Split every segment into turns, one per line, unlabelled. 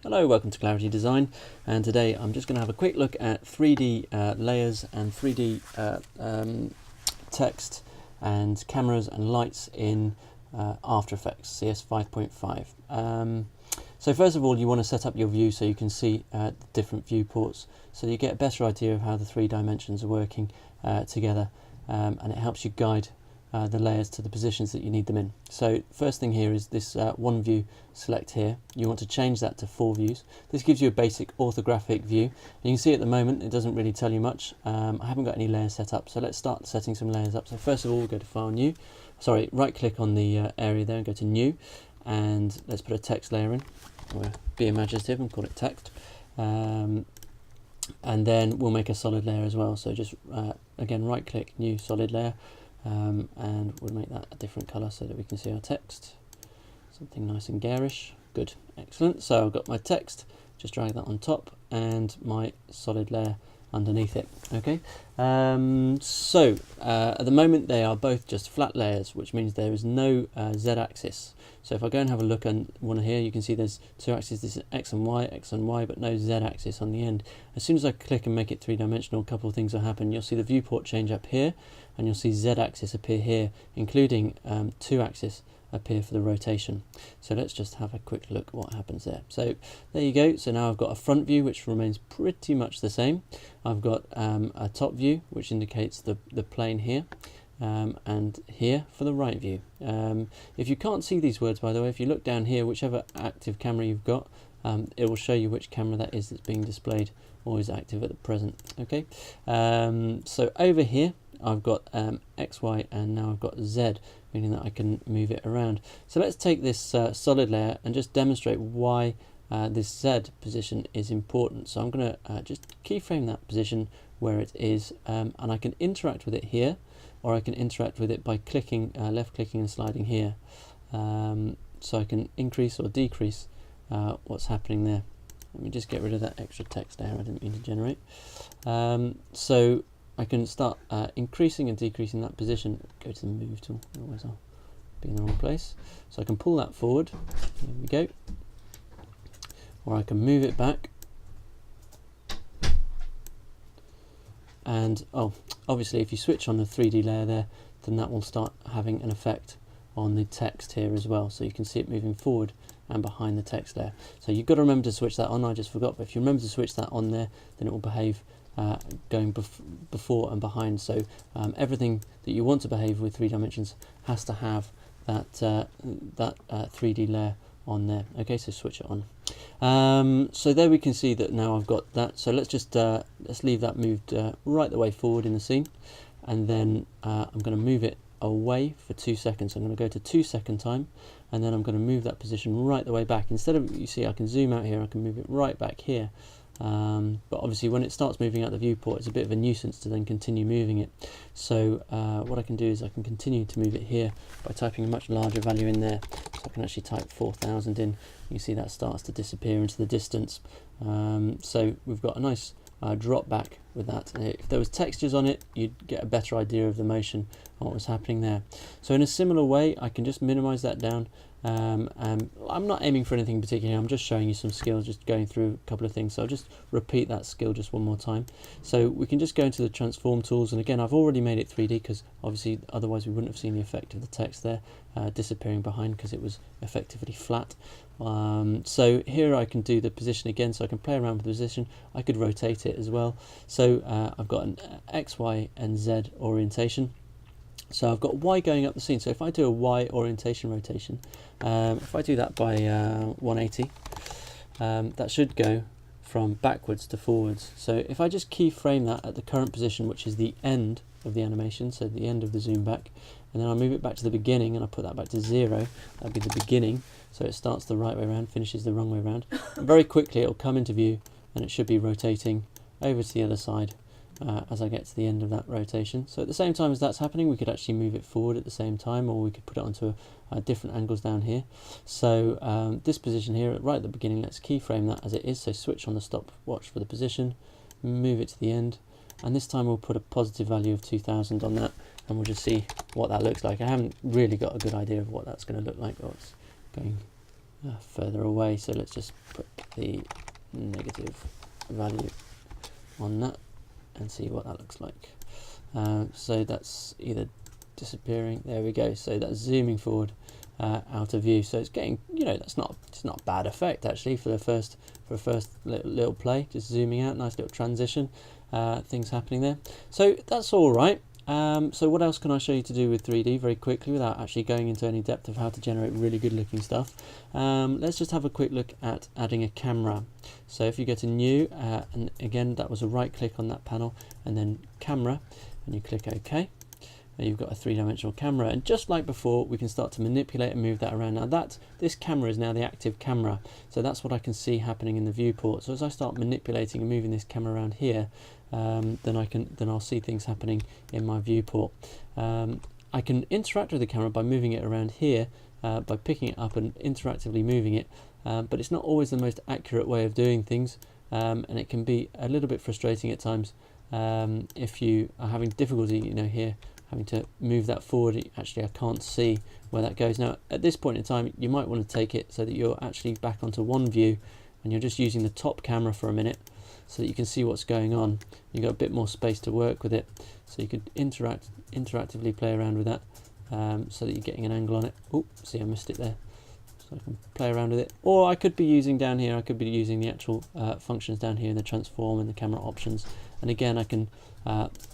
Hello, welcome to Clarity Design, and today I'm just going to have a quick look at 3D layers and 3D text and cameras and lights in After Effects cs5.5. So first of all, you want to set up your view so you can see the different viewports, so you get a better idea of how the three dimensions are working together, and it helps you guide the layers to the positions that you need them in. So first thing here is this one view select here. You want to change that to 4 views. This gives you a basic orthographic view. You can see at the moment it doesn't really tell you much. I haven't got any layers set up, so let's start setting some layers up. So first of all, we'll go to File, New. Sorry, right click on the area there and go to New, and let's put a text layer in. We'll be imaginative and call it text. And then we'll make a solid layer as well. So just again, right click, New, Solid Layer. And we'll make that a different colour so that we can see our text, something nice and garish. Good, excellent. So I've got my text, just drag that on top, and my solid layer underneath it. Okay, so at the moment they are both just flat layers, which means there is no z-axis. So if I go and have a look on one here, you can see there's 2 axes. This is x and y, but no z-axis on the end. As soon as I click and make it 3-dimensional, a couple of things will happen. You'll see the viewport change up here, and you'll see z-axis appear here, including 2 axis appear for the rotation. So let's just have a quick look at what happens there. So there you go. So now I've got a front view which remains pretty much the same. I've got a top view which indicates the plane here, and here for the right view. If you can't see these words, by the way, if you look down here, whichever active camera you've got, it will show you which camera that is that's being displayed or is active at the present. Okay, so over here I've got X, Y, and now I've got Z, meaning that I can move it around. So let's take this solid layer and just demonstrate why this Z position is important. So I'm going to just keyframe that position where it is, and I can interact with it here, or I can interact with it by clicking, left clicking and sliding here. So I can increase or decrease what's happening there. Let me just get rid of that extra text there, I didn't mean to generate. So I can start increasing and decreasing that position. Go to the move tool, otherwise I'll be in the wrong place. So I can pull that forward, there we go, or I can move it back. And obviously if you switch on the 3D layer there, then that will start having an effect on the text here as well. So you can see it moving forward and behind the text layer. So you've got to remember to switch that on. I just forgot, but if you remember to switch that on there, then it will behave going before and behind. So everything that you want to behave with 3 dimensions has to have that 3D layer on there. Okay, so switch it on. So there we can see that now I've got that. So let's just let's leave that moved right the way forward in the scene, and then I'm going to move it away for 2 seconds. I'm going to go to 2-second time, and then I'm going to move that position right the way back. Instead of, you see, I can zoom out here, I can move it right back here. But obviously when it starts moving out the viewport, it's a bit of a nuisance to then continue moving it. So what I can do is I can continue to move it here by typing a much larger value in there. So I can actually type 4000 in. You see that starts to disappear into the distance. So we've got a nice drop back with that. If there was textures on it, you'd get a better idea of the motion and what was happening there. So in a similar way, I can just minimize that down. And I'm not aiming for anything particular, I'm just showing you some skills, just going through a couple of things. So I'll just repeat that skill just one more time. So we can just go into the transform tools, and again I've already made it 3D because obviously otherwise we wouldn't have seen the effect of the text there disappearing behind, because it was effectively flat. So here I can do the position again, so I can play around with the position. I could rotate it as well. So I've got an X, Y and Z orientation. So I've got Y going up the scene. So if I do a Y orientation rotation, if I do that by 180, that should go from backwards to forwards. So if I just keyframe that at the current position, which is the end of the animation, so the end of the zoom back, and then I move it back to the beginning and I put that back to 0, that'd be the beginning. So it starts the right way around, finishes the wrong way around. And very quickly it'll come into view, and it should be rotating over to the other side as I get to the end of that rotation. So at the same time as that's happening, we could actually move it forward at the same time, or we could put it onto different angles down here. So this position here right at the beginning, let's keyframe that as it is. So switch on the stopwatch for the position, move it to the end, and this time we'll put a positive value of 2000 on that, and we'll just see what that looks like. I haven't really got a good idea of what that's going to look like. Oh, it's going further away. So let's just put the negative value on that and see what that looks like. So that's either disappearing. There we go. So that's zooming forward out of view. So it's getting, it's not a bad effect actually for a first little play. Just zooming out, nice little transition, things happening there. So that's all right. So what else can I show you to do with 3D very quickly without actually going into any depth of how to generate really good looking stuff? Let's just have a quick look at adding a camera. So if you go to new, and again that was a right click on that panel and then camera, and you click OK, and you've got a three-dimensional camera, and just like before we can start to manipulate and move that around. Now this camera is now the active camera, so that's what I can see happening in the viewport. So as I start manipulating and moving this camera around here, then I'll see things happening in my viewport. I can interact with the camera by moving it around here, by picking it up and interactively moving it, but it's not always the most accurate way of doing things, and it can be a little bit frustrating at times if you are having difficulty, here, having to move that forward. Actually I can't see where that goes. Now at this point in time you might want to take it so that you're actually back onto one view and you're just using the top camera for a minute so that you can see what's going on. You've got a bit more space to work with it, so you could interactively play around with that, so that you're getting an angle on it. Oh, see, I missed it there. So I can play around with it, or I could be using down here, I could be using the actual functions down here in the transform and the camera options, and again I can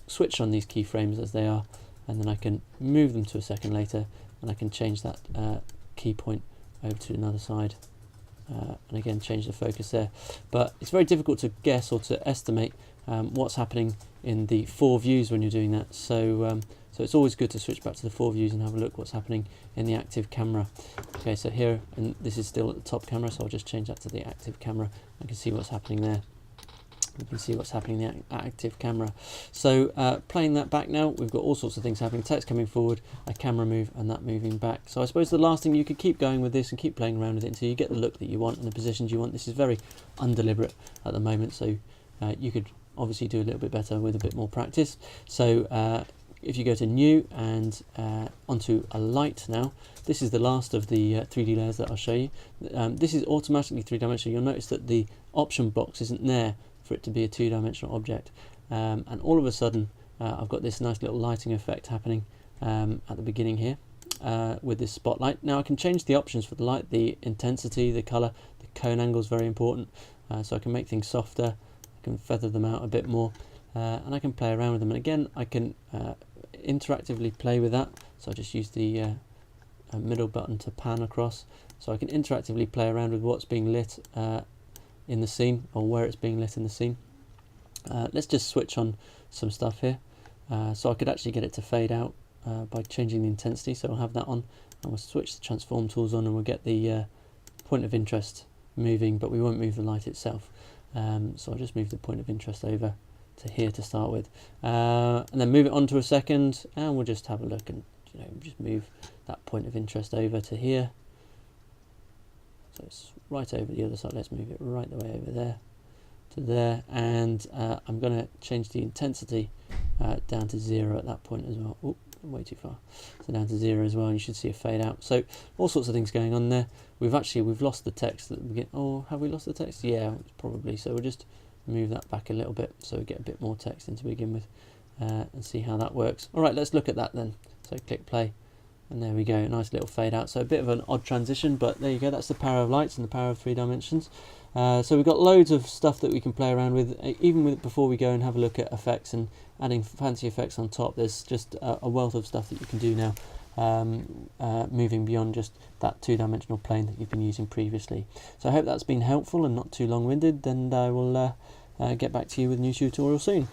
switch on these keyframes as they are, and then I can move them to a second later, and I can change that key point over to another side, and again change the focus there. But it's very difficult to guess or to estimate what's happening in the 4 views when you're doing that. So so it's always good to switch back to the 4 views and have a look what's happening in the active camera. Okay, so here, and this is still at the top camera, so I'll just change that to the active camera. I can see what's happening there. You can see what's happening in the active camera. So playing that back now, we've got all sorts of things happening. Text coming forward, a camera move, and that moving back. So I suppose the last thing, you could keep going with this and keep playing around with it until you get the look that you want and the positions you want. This is very undeliberate at the moment, so you could obviously do a little bit better with a bit more practice. So if you go to new and onto a light now, this is the last of the 3D layers that I'll show you. This is automatically 3-dimensional. You'll notice that the option box isn't there for it to be a 2-dimensional object, and all of a sudden I've got this nice little lighting effect happening at the beginning here with this spotlight. Now I can change the options for the light, the intensity, the color, the cone angle is very important, so I can make things softer, I can feather them out a bit more, and I can play around with them. And again I can interactively play with that, so I just use the middle button to pan across, so I can interactively play around with what's being lit in the scene, or where it's being lit in the scene. Let's just switch on some stuff here, so I could actually get it to fade out by changing the intensity. So I'll have that on, and we'll switch the transform tools on, and we'll get the point of interest moving, but we won't move the light itself. So I'll just move the point of interest over to here to start with, and then move it on to a second, and we'll just have a look and just move that point of interest over to here. So it's right over the other side. Let's move it right the way over there to there, and I'm going to change the intensity down to 0 at that point as well. Oh, way too far. So down to 0 as well, and you should see a fade out. So all sorts of things going on there. We've lost the text at the beginning. Oh, have we lost the text? Yeah, probably. So we'll just move that back a little bit so we get a bit more text in to begin with, and see how that works. All right, let's look at that then. So click play, and there we go, a nice little fade out. So a bit of an odd transition, but there you go. That's the power of lights and the power of 3 dimensions. So we've got loads of stuff that we can play around with, even with before we go and have a look at effects and adding fancy effects on top. There's just a wealth of stuff that you can do now, moving beyond just that 2-dimensional plane that you've been using previously. So I hope that's been helpful and not too long-winded, and I will get back to you with a new tutorial soon.